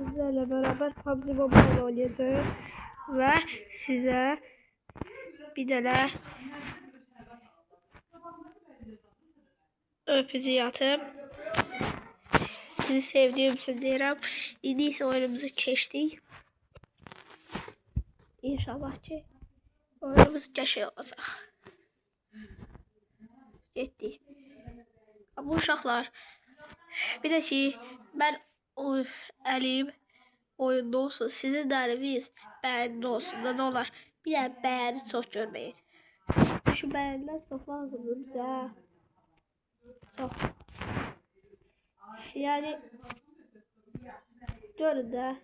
sizlerle beraber PUBG Mobile oynayacağız ve size bir tane öpücü atıp sizi sevdiğimi söyleyeyim. En iyisi oyunumuzu geçtik. İnşallah ki oyunumuz geçiyor olacak. Getdik. Bu uşaqlar bir de ki ben əlim oyunda olsun, sizin də əliniz bəyənli olsun da ne olar. Bir də bəyəni çox görməyin. Şu bəyənlər çox lazımdır bizə. Çox. Yani görün də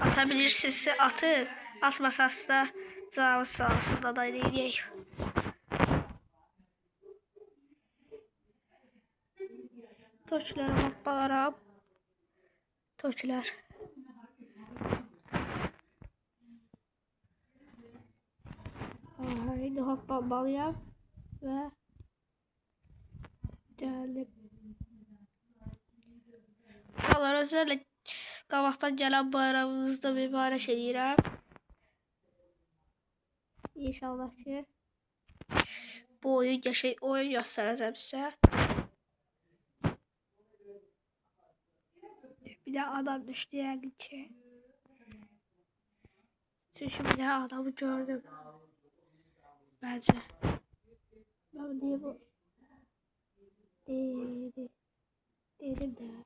atabilirsinizsə atın. Atmasanız da canınız sağ olsun da deyək. Toçlara hoppalara. Toçlar. Haydi hoppamalıyam ve geldim. Allah özellikle qabaqdan gələn bayramınızda mübarək edirəm. İnşallah ki bu oyun qəşəng oyun göstərəcəm sizə. Bir de adam düştü yani ki. Çünkü bir de adamı gördüm. Bence. Ben niye bu? Dedim de.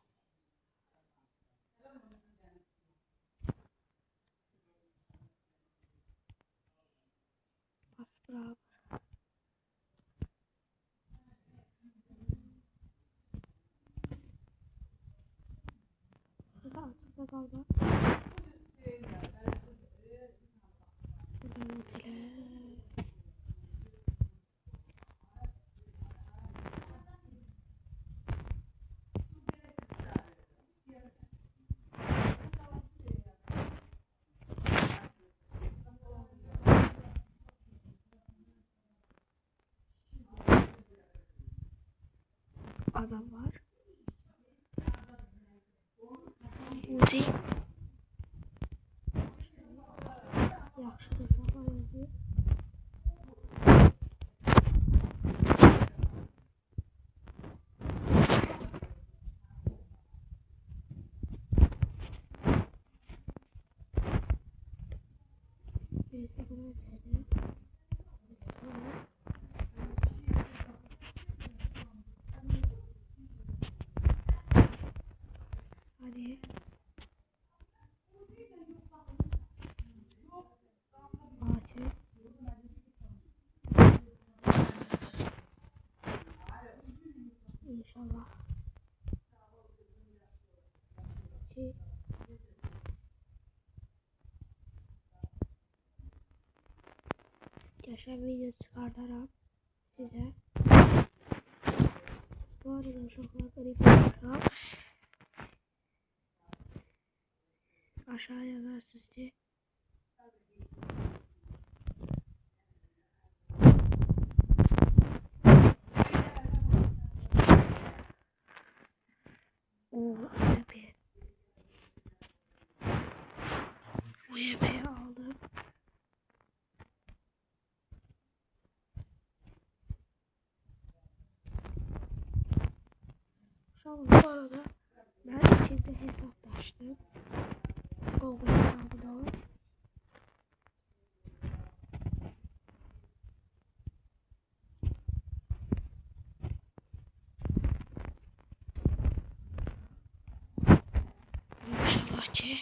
Bas bravo. Burada açıkta kaldı. Adam var. Uzi. Yaxşı da Uzi. Birisi bunu ödedi. Hadi. Ağaçı. İnşallah. Geçen video çıkartarak size. Bu arada uşaklar garip olacak. Aşağı yazarsınız ki. UMP aldım. Şu an bu arada ben içinde hesap açtım. Google hesabını. İnşallah ki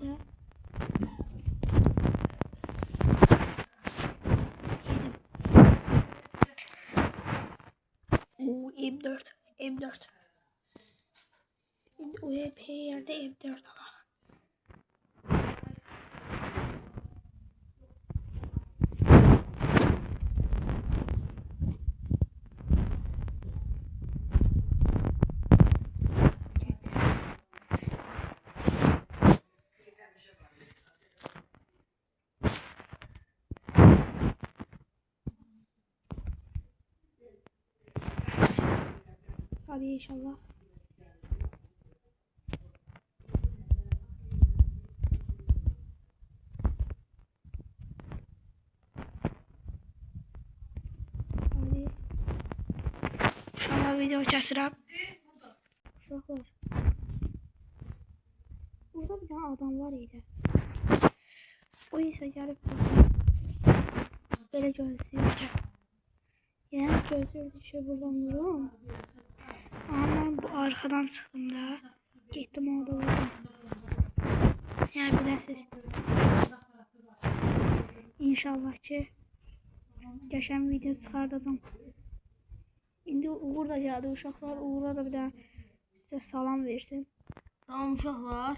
nerede? M4. M4. UMP yerde M4 alalım. Hadi inşallah. Hadi. İnşallah video kesirəm. Uşaqlar. Burada bir tane adam var idi. O ise gelip böyle gözlüyordu. Yani gözlüyordu şey buradan vuruyorum. Ama ben bu arkadan çıktım da. Gittim orada vurdum. Yani biləsiz. İnşallah ki geçen video çıkardım. İndi Uğur da geldi uşaqlar. Uğur'a da bir daha size salam versin. Tamam uşaqlar.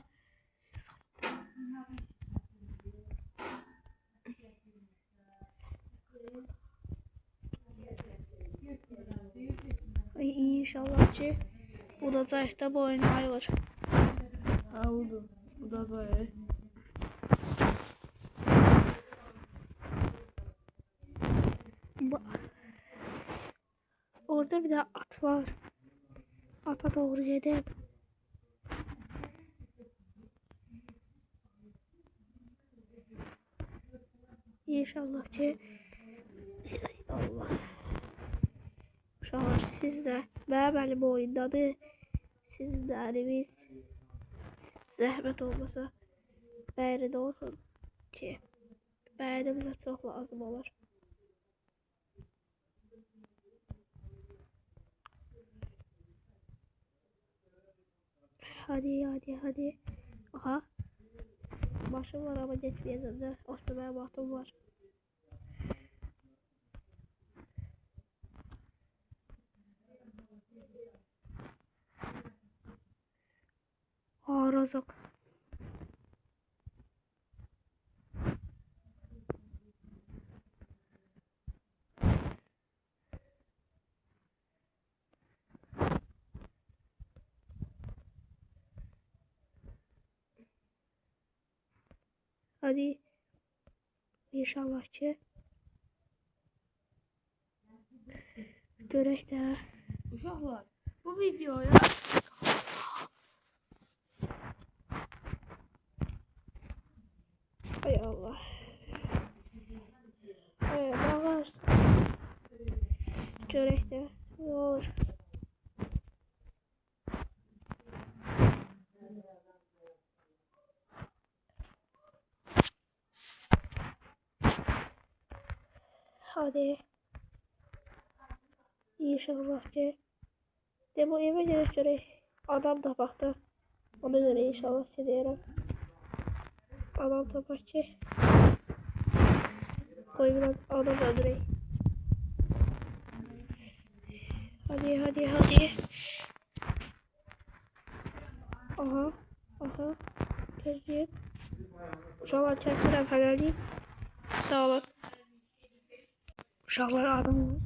İnşallah ki udacaq da bu oyunu ayılır. Ha budur. Bu da böyle. Orada bir de at var. Ata doğru gidelim. İnşallah ki Allah. İnşallah siz de beraber bu oyundadır. Sizin de eliniz zəhmət olmasa bəyəri də olsun ki bəyəri bizə çox lazım olur. Hadi. Aha. Başım var ama geçmeyeceğim de. Aslında benim atım var. Rozok. Hadi. İnşallah ki görək də. Uşaqlar, bu videoya Ay Allah. Ay Allah. Görək də. Ne olur. Hadi. İnşallah ki. De bu eve görək. Adam da baxdı. Ona göre inşallah ki deyirəm. Adam tapar ki. Koy biraz adam öldürək. Hadi. Aha. Gözleyip. Uşaqlar kəsirəm hələlik. Sağ olun. Uşaqlar adam var.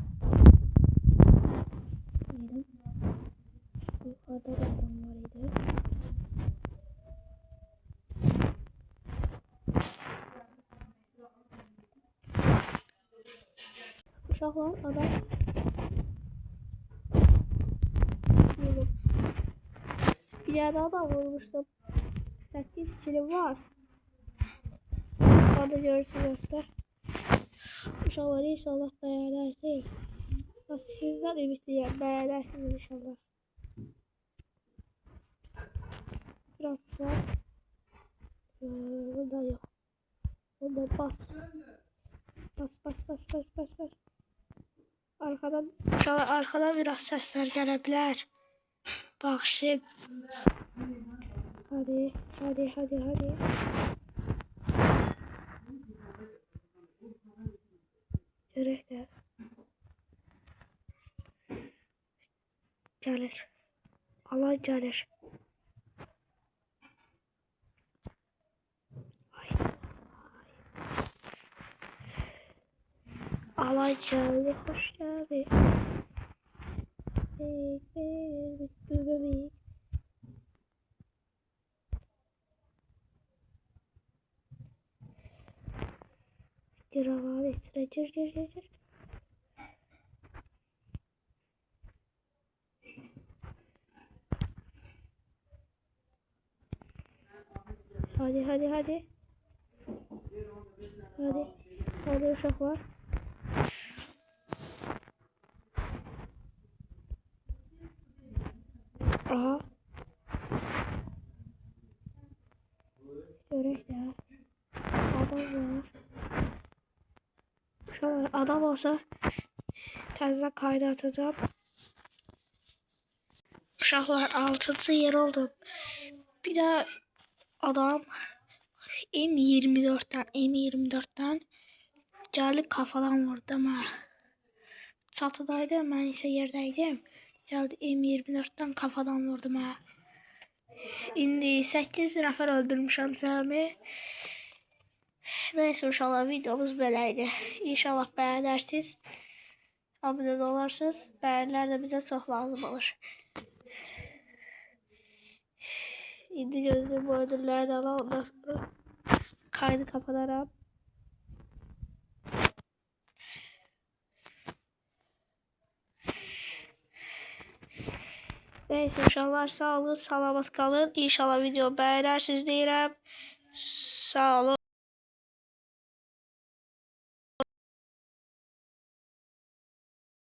Yukarıda da adam var idi. Uşaqlar adam. Bir yerde adam vurmuştum. 8 kilim var. Orada görürsünüz. Uşaqlar inşallah beğenirsiniz. Sizden ümitliyim. Beğenirsiniz inşallah. Biraz da burada yok. Burada bas. Arkadan biraz sesler gelebilir. Bak şimdi. Hadi, hadi, hadi, hadi. Görək də. Gəlir. Alay gəlir. Ay. Alay gəldi, xoş gəldi. Big. Gir abi, gir. Hadi. Hadi uşaqlar. Aha. Görək də. Adam var. Uşaqlar, adam olsa təzədən kayda atacağım. Uşaqlar 6-cı yer oldu. Bir de adam M24'ten gelip kafadan vurdu ama çatıdaydım, ben ise yerdeydim. Geldi M24'ten kafadan vurdum ha. İndi 8 nəfər öldürmüşəm cəmi. Neyse inşallah videomuz böyleydi. İnşallah beğenirsiniz. Abone olarsınız. Beğeniler de bize çok lazım olur. İndi gözüm bu ödülleri de alalım. Ondan sonra kaydı kapatarım. Neyse inşallah sağ olun, salamat kalın. İnşallah video beğenirsiniz deyirəm. Sağ olun.